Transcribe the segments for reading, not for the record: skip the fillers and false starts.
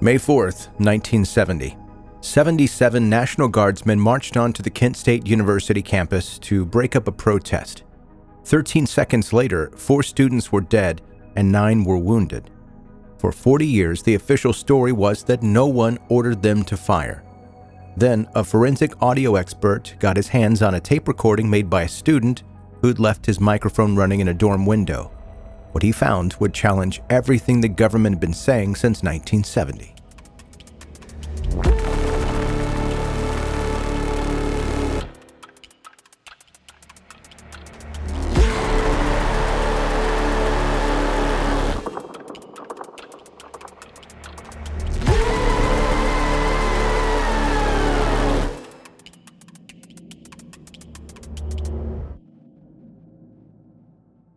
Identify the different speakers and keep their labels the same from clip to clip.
Speaker 1: May 4th, 1970. 77 National Guardsmen marched onto the Kent State University campus to break up a protest. 13 seconds later, 4 students were dead and 9 were wounded. For 40 years, the official story was that no one ordered them to fire. Then, a forensic audio expert got his hands on a tape recording made by a student who'd left his microphone running in a dorm window. What he found would challenge everything the government had been saying since 1970.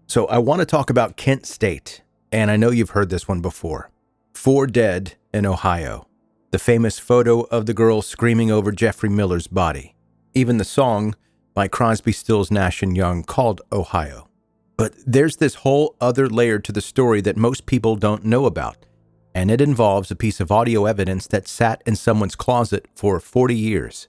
Speaker 1: So I want to talk about Kent State, and I know you've heard this one before. 4 dead in Ohio. The famous photo of the girl screaming over Jeffrey Miller's body. Even the song by Crosby, Stills, Nash & Young called Ohio. But there's this whole other layer to the story that most people don't know about, and it involves a piece of audio evidence that sat in someone's closet for 40 years.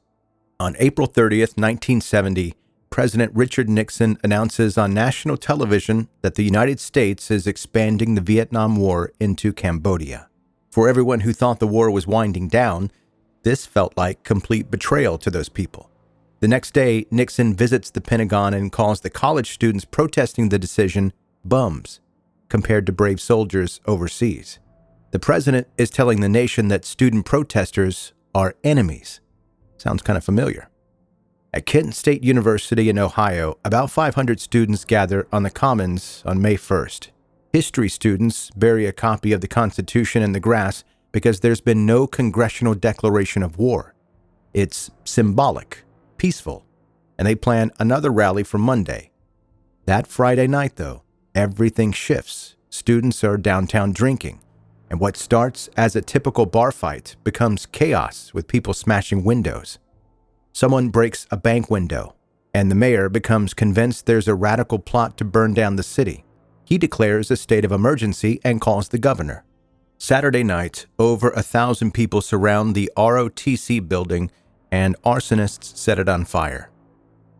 Speaker 1: On April 30th, 1970, President Richard Nixon announces on national television that the United States is expanding the Vietnam War into Cambodia. For everyone who thought the war was winding down, this felt like complete betrayal to those people. The next day, Nixon visits the Pentagon and calls the college students protesting the decision bums, compared to brave soldiers overseas. The president is telling the nation that student protesters are enemies. Sounds kind of familiar. At Kent State University in Ohio, about 500 students gather on the Commons on May 1st. History students bury a copy of the Constitution in the grass because there's been no congressional declaration of war. It's symbolic, peaceful, and they plan another rally for Monday. That Friday night, though, everything shifts. Students are downtown drinking, and what starts as a typical bar fight becomes chaos with people smashing windows. Someone breaks a bank window, and the mayor becomes convinced there's a radical plot to burn down the city. He declares a state of emergency and calls the governor. Saturday night, over 1,000 people surround the ROTC building, and arsonists set it on fire.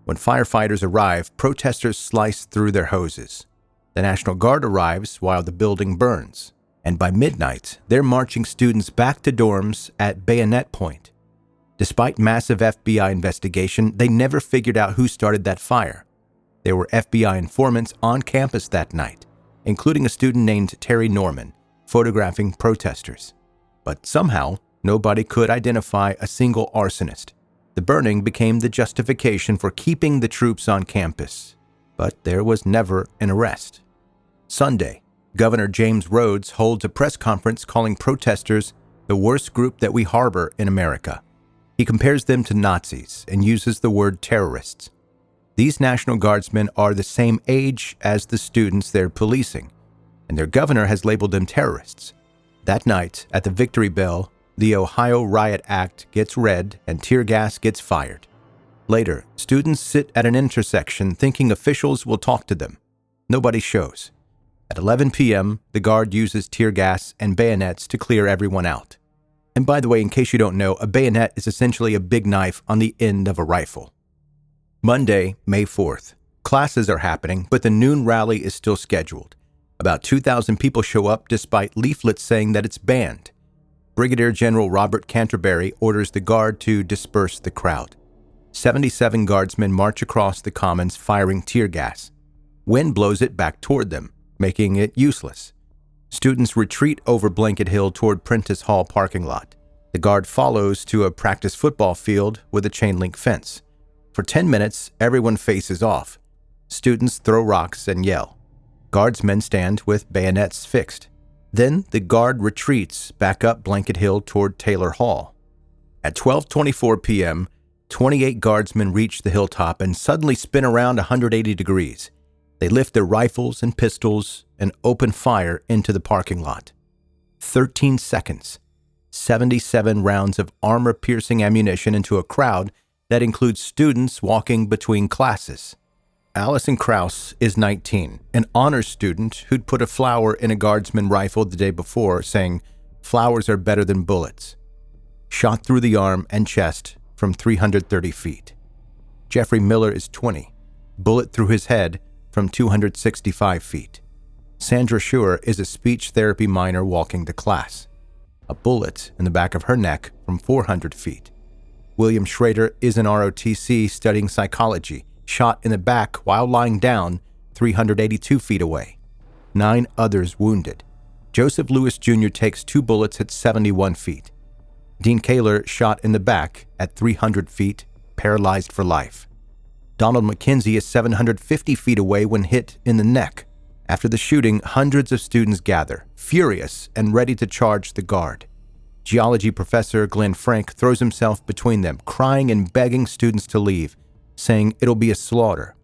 Speaker 1: When firefighters arrive, protesters slice through their hoses. The National Guard arrives while the building burns, and by midnight, they're marching students back to dorms at bayonet point. Despite massive FBI investigation, they never figured out who started that fire. There were FBI informants on campus that night, including a student named Terry Norman, photographing protesters. But somehow, nobody could identify a single arsonist. The burning became the justification for keeping the troops on campus. But there was never an arrest. Sunday, Governor James Rhodes holds a press conference calling protesters the worst group that we harbor in America. He compares them to Nazis and uses the word terrorists. These National Guardsmen are the same age as the students they're policing, and their governor has labeled them terrorists. That night, at the Victory Bell, the Ohio Riot Act gets read and tear gas gets fired. Later, students sit at an intersection thinking officials will talk to them. Nobody shows. At 11 p.m., the guard uses tear gas and bayonets to clear everyone out. And by the way, in case you don't know, a bayonet is essentially a big knife on the end of a rifle. Monday, May 4th. Classes are happening, but the noon rally is still scheduled. About 2,000 people show up despite leaflets saying that it's banned. Brigadier General Robert Canterbury orders the guard to disperse the crowd. 77 guardsmen march across the commons firing tear gas. Wind blows it back toward them, making it useless. Students retreat over Blanket Hill toward Prentice Hall parking lot. The guard follows to a practice football field with a chain-link fence. For 10 minutes, everyone faces off. Students throw rocks and yell. Guardsmen stand with bayonets fixed. Then the guard retreats back up Blanket Hill toward Taylor Hall. At 12:24 p.m., 28 guardsmen reach the hilltop and suddenly spin around 180 degrees. They lift their rifles and pistols and open fire into the parking lot. 13 seconds. 77 rounds of armor-piercing ammunition into a crowd that includes students walking between classes. Allison Krause is 19, an honors student who'd put a flower in a guardsman rifle the day before, saying, Flowers are better than bullets. Shot through the arm and chest from 330 feet. Jeffrey Miller is 20. Bullet through his head from 265 feet. Sandra Scheuer is a speech therapy minor walking to class. A bullet in the back of her neck from 400 feet. William Schroeder is an ROTC studying psychology, shot in the back while lying down 382 feet away. 9 others wounded. Joseph Lewis Jr. takes 2 bullets at 71 feet. Dean Kaler shot in the back at 300 feet, paralyzed for life. Donald McKenzie is 750 feet away when hit in the neck. After the shooting, hundreds of students gather, furious and ready to charge the guard. Geology professor Glenn Frank throws himself between them, crying and begging students to leave, saying it'll be a slaughter.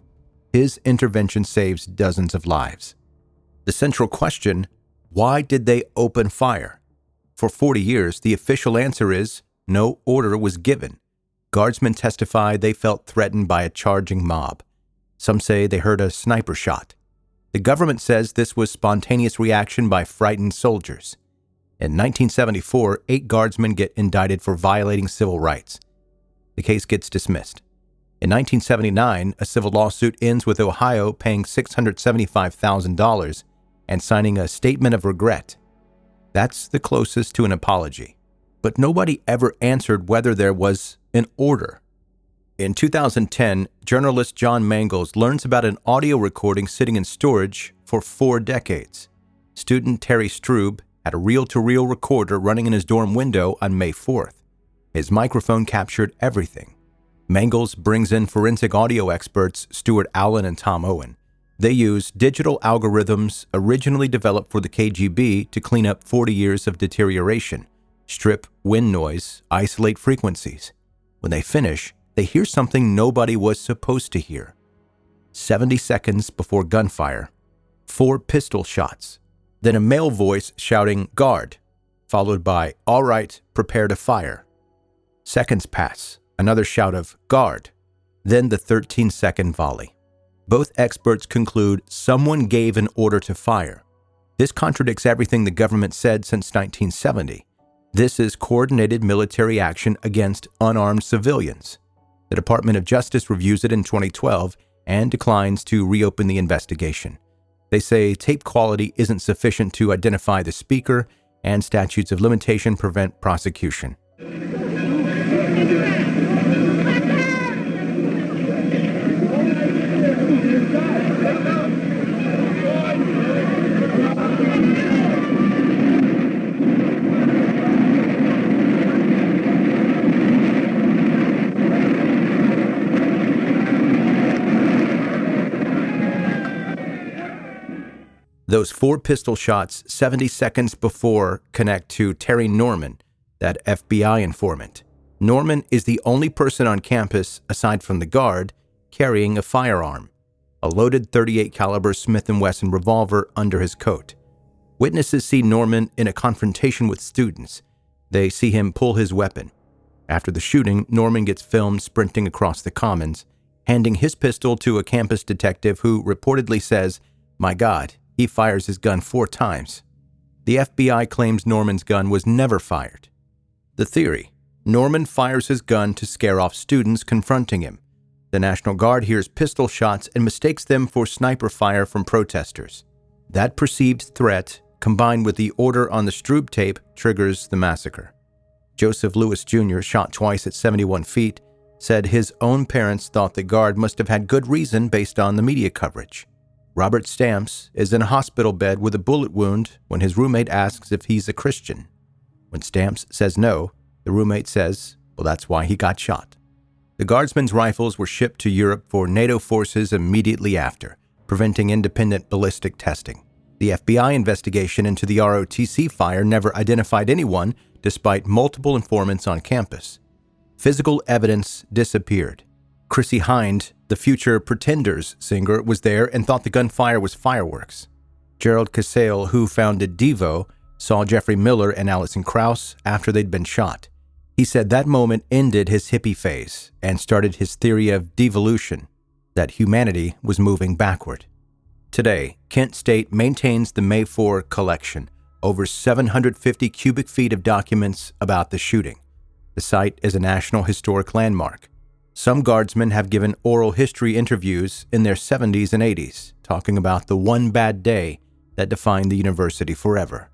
Speaker 1: His intervention saves dozens of lives. The central question, why did they open fire? For 40 years, the official answer is no order was given. Guardsmen testify they felt threatened by a charging mob. Some say they heard a sniper shot. The government says this was spontaneous reaction by frightened soldiers. In 1974, 8 guardsmen get indicted for violating civil rights. The case gets dismissed. In 1979, a civil lawsuit ends with Ohio paying $675,000 and signing a statement of regret. That's the closest to an apology. But nobody ever answered whether there was an order. In 2010, journalist John Mangles learns about an audio recording sitting in storage for 4 decades. Student Terry Strube had a reel-to-reel recorder running in his dorm window on May 4th. His microphone captured everything. Mangles brings in forensic audio experts Stuart Allen and Tom Owen. They use digital algorithms originally developed for the KGB to clean up 40 years of deterioration, strip wind noise, isolate frequencies. When they finish, they hear something nobody was supposed to hear. 70 seconds before gunfire, 4 pistol shots, then a male voice shouting, "Guard," followed by, "All right, prepare to fire." Seconds pass, another shout of, "Guard," then the 13-second volley. Both experts conclude someone gave an order to fire. This contradicts everything the government said since 1970. This is coordinated military action against unarmed civilians. The Department of Justice reviews it in 2012 and declines to reopen the investigation. They say tape quality isn't sufficient to identify the speaker, and statutes of limitation prevent prosecution. Those 4 pistol shots 70 seconds before connect to Terry Norman, that FBI informant. Norman is the only person on campus, aside from the guard, carrying a firearm, a loaded .38 caliber Smith & Wesson revolver under his coat. Witnesses see Norman in a confrontation with students. They see him pull his weapon. After the shooting, Norman gets filmed sprinting across the commons, handing his pistol to a campus detective who reportedly says, "My God, he fires his gun 4 times. The FBI claims Norman's gun was never fired. The theory: Norman fires his gun to scare off students confronting him. The National Guard hears pistol shots and mistakes them for sniper fire from protesters. That perceived threat, combined with the order on the Strube tape, triggers the massacre. Joseph Lewis Jr., shot twice at 71 feet, said his own parents thought the guard must have had good reason based on the media coverage. Robert Stamps is in a hospital bed with a bullet wound when his roommate asks if he's a Christian. When Stamps says no, the roommate says, well, that's why he got shot. The Guardsmen's rifles were shipped to Europe for NATO forces immediately after, preventing independent ballistic testing. The FBI investigation into the ROTC fire never identified anyone, despite multiple informants on campus. Physical evidence disappeared. Chrissy Hind, the future Pretenders singer, was there and thought the gunfire was fireworks. Gerald Casale, who founded Devo, saw Jeffrey Miller and Allison Krause after they'd been shot. He said that moment ended his hippie phase and started his theory of devolution, that humanity was moving backward. Today, Kent State maintains the May 4 collection, over 750 cubic feet of documents about the shooting. The site is a National Historic Landmark. Some Guardsmen have given oral history interviews in their 70s and 80s, talking about the one bad day that defined the university forever.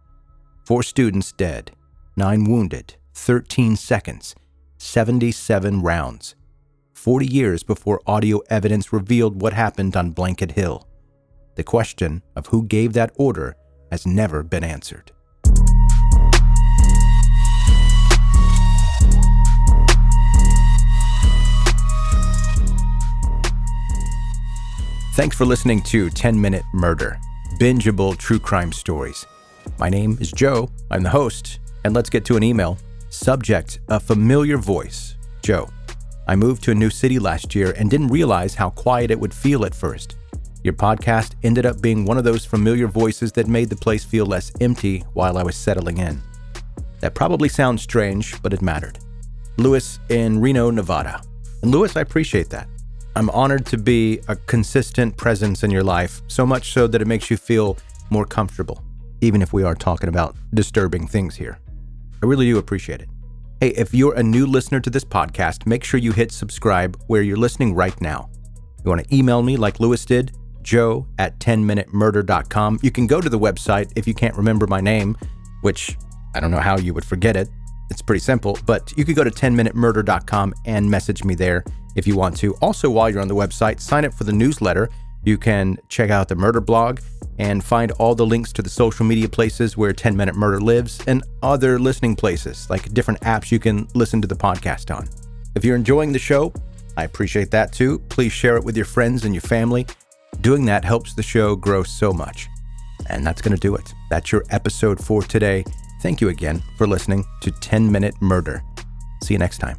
Speaker 1: 4 students dead, 9 wounded, 13 seconds, 77 rounds. 40 years before audio evidence revealed what happened on Blanket Hill. The question of who gave that order has never been answered. Thanks for listening to 10-Minute Murder, bingeable true crime stories. My name is Joe, I'm the host, and let's get to an email. Subject, a familiar voice. Joe, I moved to a new city last year and didn't realize how quiet it would feel at first. Your podcast ended up being one of those familiar voices that made the place feel less empty while I was settling in. That probably sounds strange, but it mattered. Louis in Reno, Nevada. And Louis, I appreciate that. I'm honored to be a consistent presence in your life, so much so that it makes you feel more comfortable, even if we are talking about disturbing things here. I really do appreciate it. Hey, if you're a new listener to this podcast, make sure you hit subscribe where you're listening right now. You want to email me like Louis did, joe@10minutemurder.com. You can go to the website if you can't remember my name, which I don't know how you would forget it. It's pretty simple, but you could go to 10minutemurder.com and message me there if you want to. Also, while you're on the website, sign up for the newsletter. You can check out the murder blog and find all the links to the social media places where 10 Minute Murder lives and other listening places, like different apps you can listen to the podcast on. If you're enjoying the show, I appreciate that too. Please share it with your friends and your family. Doing that helps the show grow so much. And that's going to do it. That's your episode for today. Thank you again for listening to 10 Minute Murder. See you next time.